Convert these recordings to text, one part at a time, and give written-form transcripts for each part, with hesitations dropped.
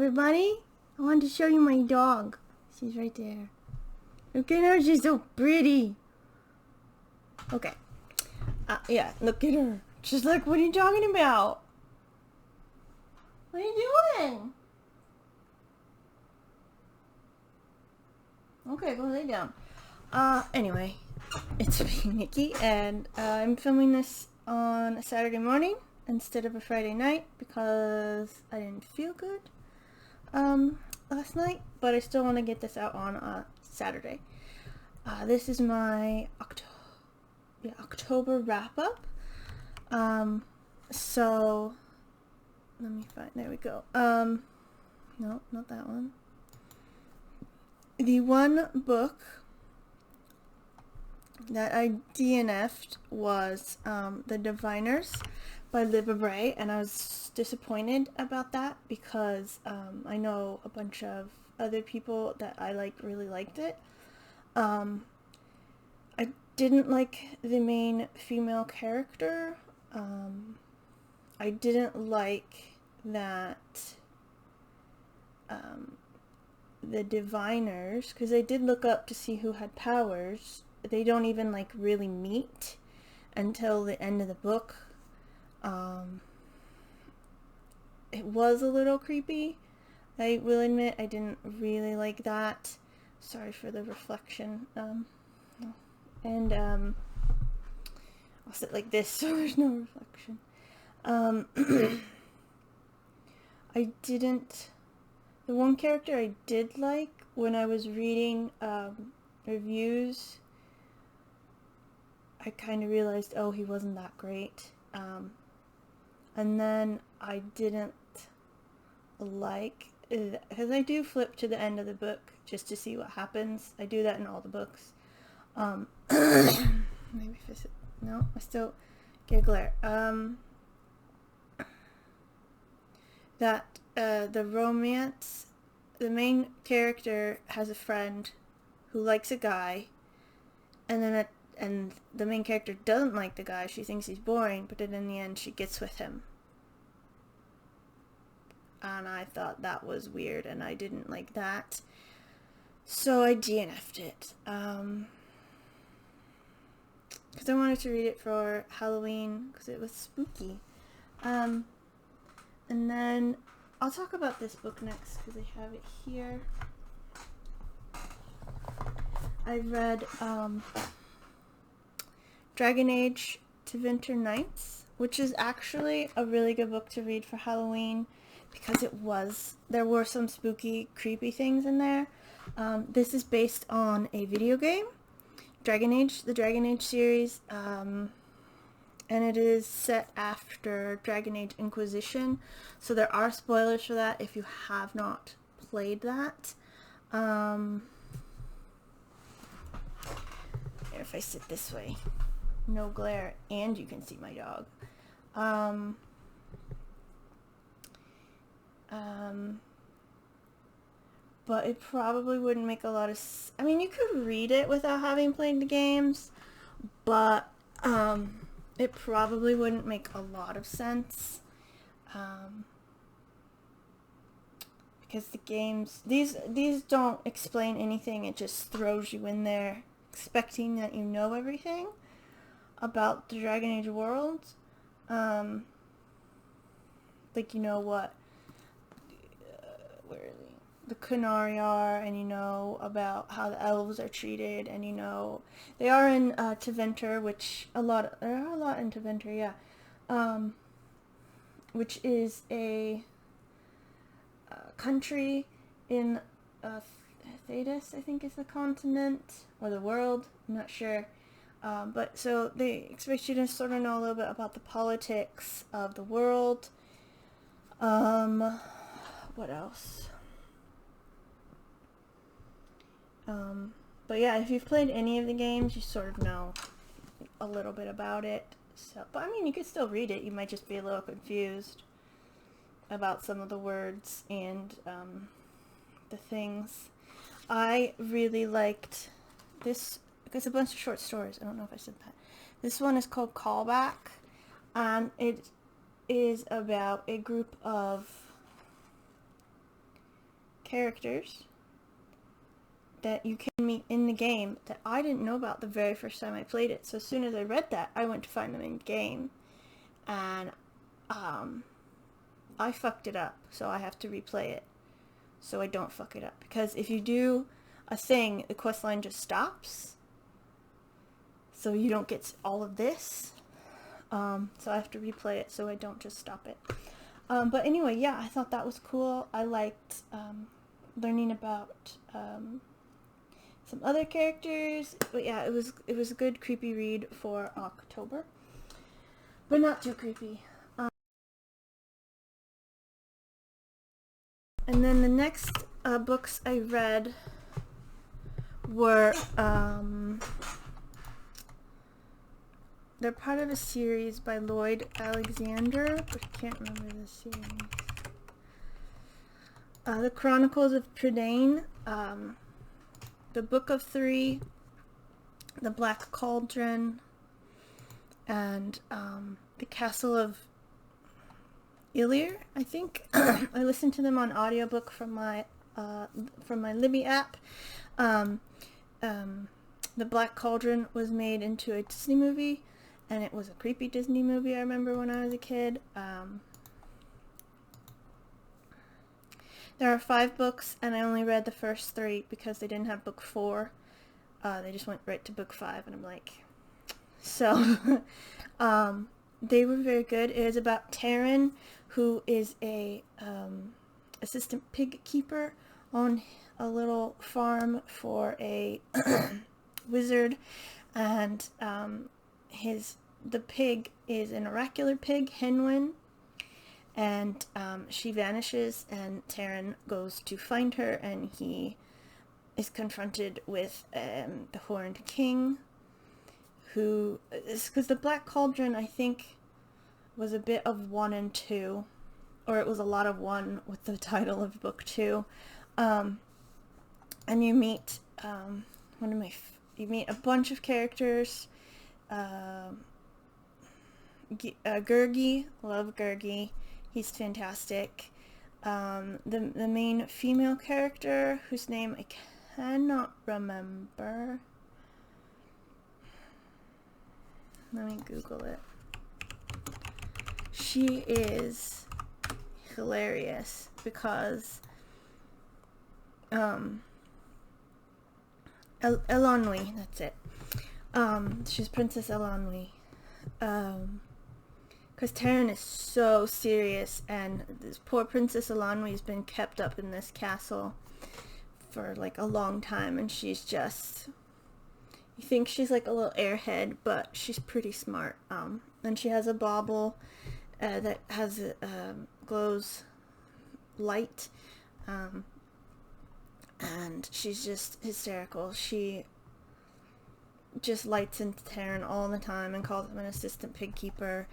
everybody. I wanted to show you my dog. She's right there. Look at her, she's so pretty. Okay. Yeah, look at her. She's like, what are you talking about? What are you doing? Okay, go lay down. Anyway, it's me, Nikki, and I'm filming this on a Saturday morning instead of a Friday night because I didn't feel good last night, but I still want to get this out on Saturday. This is my October wrap-up. So let me find, there we go. No, not that one. The one book that I DNF'd was The Diviners by Libba Bray, and I was disappointed about that because I know a bunch of other people that I really liked it. I didn't like the main female character. I didn't like that the diviners, because I did look up to see who had powers. They don't even really meet until the end of the book. It was a little creepy. I will admit I didn't really like that. Sorry for the reflection. And I'll sit like this so there's no reflection. The one character I did like when I was reading reviews, I kind of realized, oh, he wasn't that great. And then I didn't like, because I do flip to the end of the book just to see what happens. I do that in all the books. Maybe fix it. No, I still get a glare. The romance, the main character has a friend who likes a guy, and then and the main character doesn't like the guy. She thinks he's boring, but then in the end she gets with him. And I thought that was weird, and I didn't like that. So I DNF'd it. Because I wanted to read it for Halloween, because it was spooky. And then I'll talk about this book next, because I have it here. I read Dragon Age to Winter Nights, which is actually a really good book to read for Halloween, because there were some spooky, creepy things in there. This is based on a video game, Dragon Age, the Dragon Age series, and it is set after Dragon Age Inquisition, so there are spoilers for that if you have not played that. If I sit this way, no glare, and you can see my dog. But it probably wouldn't make a lot of I mean, you could read it without having played the games, but it probably wouldn't make a lot of sense, because the games, these don't explain anything. It just throws you in there expecting that you know everything about the Dragon Age world. You know what where the Qunari are, and you know about how the elves are treated, and you know they are in Tevinter, which there are a lot in Tevinter, yeah, which is a country in Thedas, I think is the continent, or the world, I'm not sure. But so they expect you to sort of know a little bit about the politics of the world. What else? But yeah, if you've played any of the games, you sort of know a little bit about it. So, but I mean, you could still read it. You might just be a little confused about some of the words and the things. I really liked this. It's a bunch of short stories. I don't know if I said that. This one is called Callback, and it is about a group of characters that you can meet in the game that I didn't know about the very first time I played it. So as soon as I read that, I went to find them in game, and I fucked it up, so I have to replay it so I don't fuck it up, because if you do a thing, the quest line just stops, so you don't get all of this. So I have to replay it so I don't just stop it. But anyway, yeah, I thought that was cool. I liked learning about some other characters. But yeah, it was a good creepy read for October, but not too creepy. And then the next books I read were they're part of a series by Lloyd Alexander, but I can't remember the series. The Chronicles of Prydain, the Book of Three, the Black Cauldron, and the Castle of Ilir, I think. I listened to them on audiobook from my Libby app. The Black Cauldron was made into a Disney movie, and it was a creepy Disney movie, I remember when I was a kid. There are 5 books, and I only read the first 3 because they didn't have book 4. They just went right to book 5, and I'm like... So, they were very good. It is about Taryn, who is a assistant pig keeper on a little farm for a wizard, and the pig is an oracular pig, Henwin, and she vanishes, and Taryn goes to find her, and he is confronted with the Horned King, who is, because the Black Cauldron, I think, was a bit of 1 and 2, or it was a lot of 1 with the title of book 2, and you meet you meet a bunch of characters. Gurgi, love Gurgi, he's fantastic. The main female character, whose name I cannot remember. Let me Google it. She is hilarious because Elanwi, that's it. She's Princess Elanwi. Because Taryn is so serious, and this poor Princess Elanwi has been kept up in this castle for like a long time, and she's just... You think she's like a little airhead, but she's pretty smart. And she has a bauble that has glows light, and she's just hysterical. She just lights into Taryn all the time and calls him an assistant pig keeper.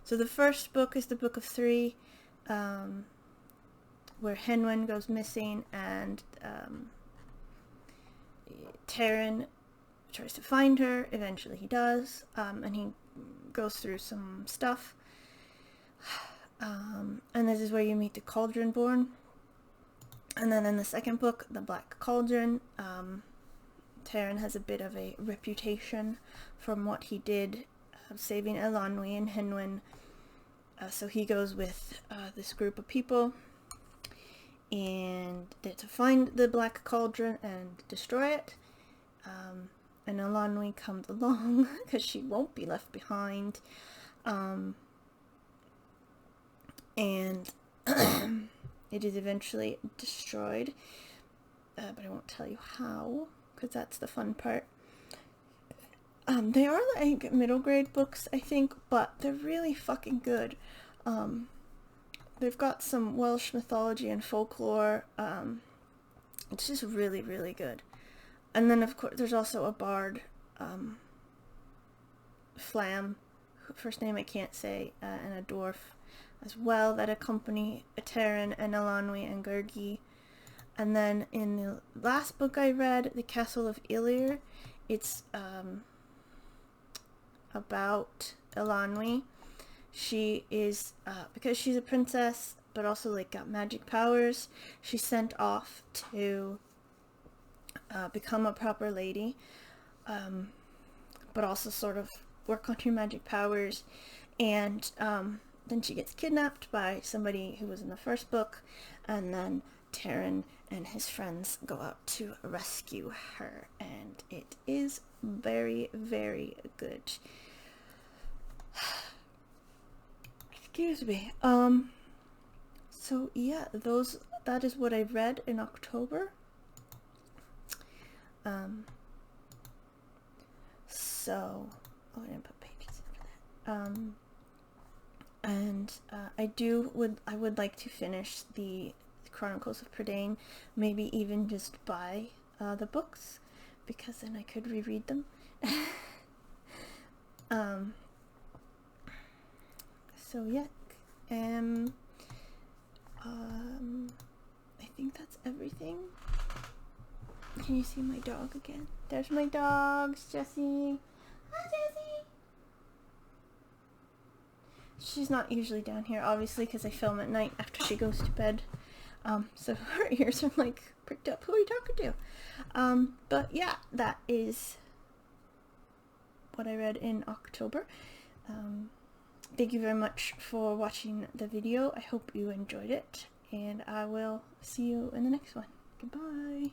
So the first book is the Book of Three, where Henwin goes missing, and Taryn tries to find her. Eventually he does, and he goes through some stuff, and this is where you meet the Cauldron Born. And then in the second book, the Black Cauldron, Taryn has a bit of a reputation from what he did saving Elanwi and Henwin, so he goes with this group of people and to find the Black Cauldron and destroy it. And Elanwi comes along because she won't be left behind, and it is eventually destroyed, but I won't tell you how, because that's the fun part. They are like middle grade books, I think, but they're really fucking good. They've got some Welsh mythology and folklore. It's just really, really good. And then, of course, there's also a bard, Flam, first name I can't say, and a dwarf as well, that accompany Taryn and Elanwi and Gurgi. And then in the last book I read, The Castle of Ilir, it's about Elanwi. She is, because she's a princess, but also like got magic powers. She's sent off to become a proper lady, but also sort of work on her magic powers. And then she gets kidnapped by somebody who was in the first book, and then Taran and his friends go out to rescue her, and it is very, very good. Excuse me. So yeah, that is what I read in October. So I didn't put pages in for that. And I would like to finish the Chronicles of Prydain, maybe even just buy the books, because then I could reread them. So yeah, I think that's everything. Can you see my dog again? There's my dogs, Jessie. Hi, Jessie. She's not usually down here, obviously, because I film at night after she goes to bed. So her ears are like pricked up. Who are you talking to? But yeah, that is what I read in October. Thank you very much for watching the video. I hope you enjoyed it, and I will see you in the next one. Goodbye.